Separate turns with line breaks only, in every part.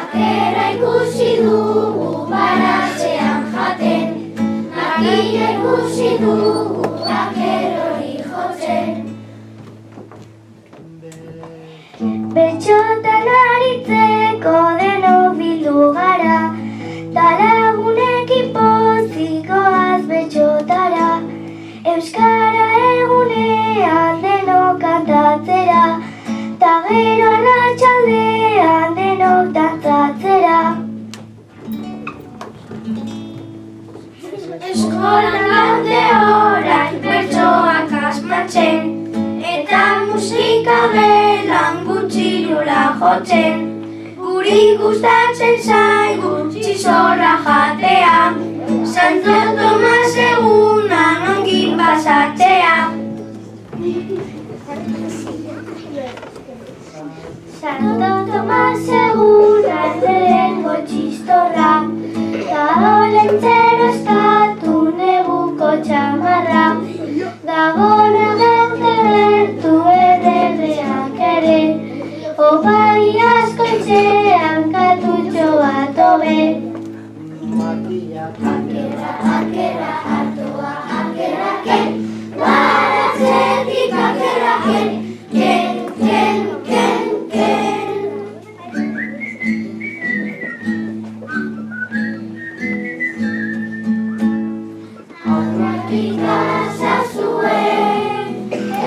Akera ikusi dugu baratzean jaten, makila ikusi dugu akerori jotzen. Bertxotan aritzeko denok bildu gara, ta lagunekin pozik goaz bertxotara. Euskara egunean denok kantatzera, ta gero arratsaldean denok dantzatzera. Eskolan gaude orain bertsoak asmatzen, eta musika gelan gutxirula jotzen. Guri gustatzen zaigu txizorra jatea, Santo Tomas egunan ongi pasatzea. Santo Tomas egunan lehengo txistorra, ta olentzero eskatu neguko txamarra. Gabona gaude gertu ederreak ere, opai asko itxean katutxo bat hobe. Akera, akera, hartua, akera, ken, baratzetik akera, ken, ken, ken, ken, ken. Aurratik azazuen,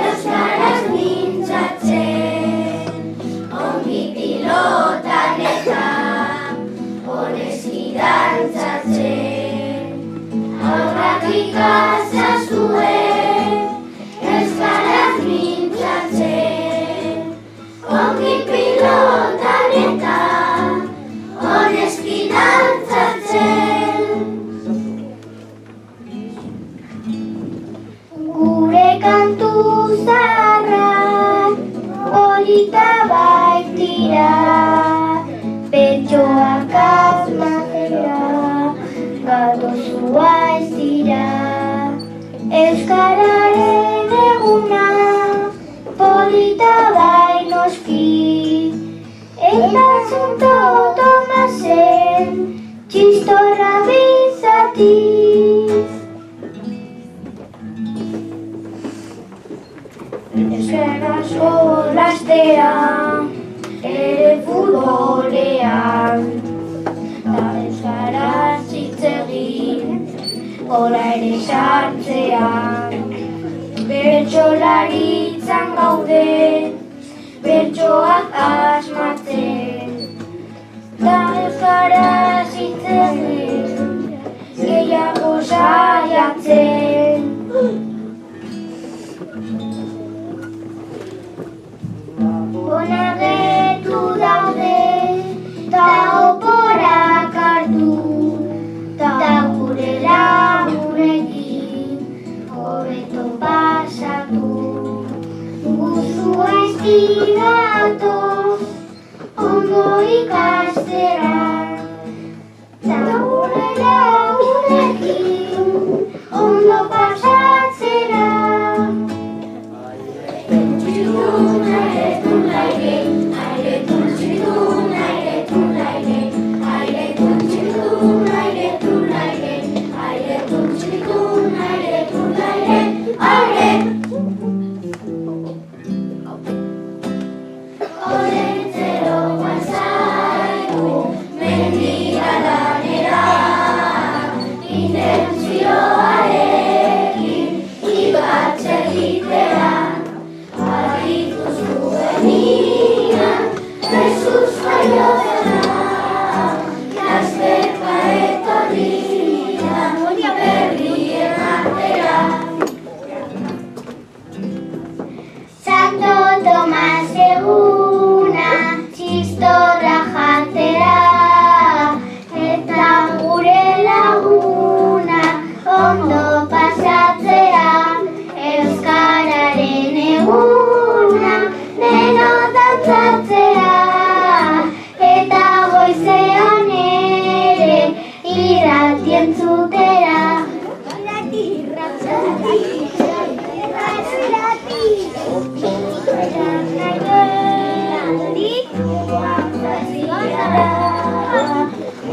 euskaraz mintzatzen, ongi pilotan eta honezki dantzatzen. Aurratik azazuen, euskaraz mintzatzen, ongi pilotan eta honezki dantzatzen. Gure kantu zaharrak polita baitira, bertsoak asmatzera gatozua ez dira. Euskararen eguna polita bai noski, eta Santo Tomasen txistorra bizatiz. Euskaraz jolastea, ere futbolean, ta euskaraz hitz egin, gola ere sartzean. Bertsolaritzan gaude, bertsoak asmatzen, ta euskaraz hitz egin, gehiago saiatzen. Bonagetu daude, ta oporak hartu, ta gure lagunekin hobeto pasatu. Guzua ez diratoz,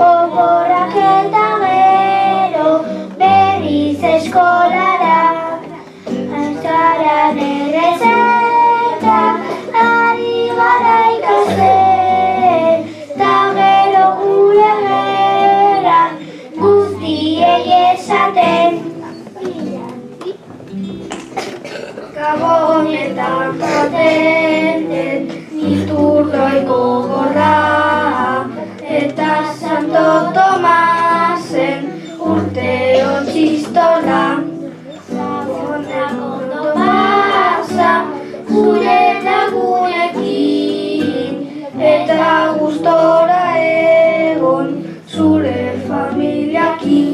Oporrak eta gero berriz eskolara. Aizaren errezetak ari gara ikasten, ta gero gure geran guztiei esaten. Gabonetan jaten den Iturdoi gogorra, eta Santo Tomasen urtero txistorra. Gabonak ondo pasa gure lagunekin, eta gustora egon zure familiakin.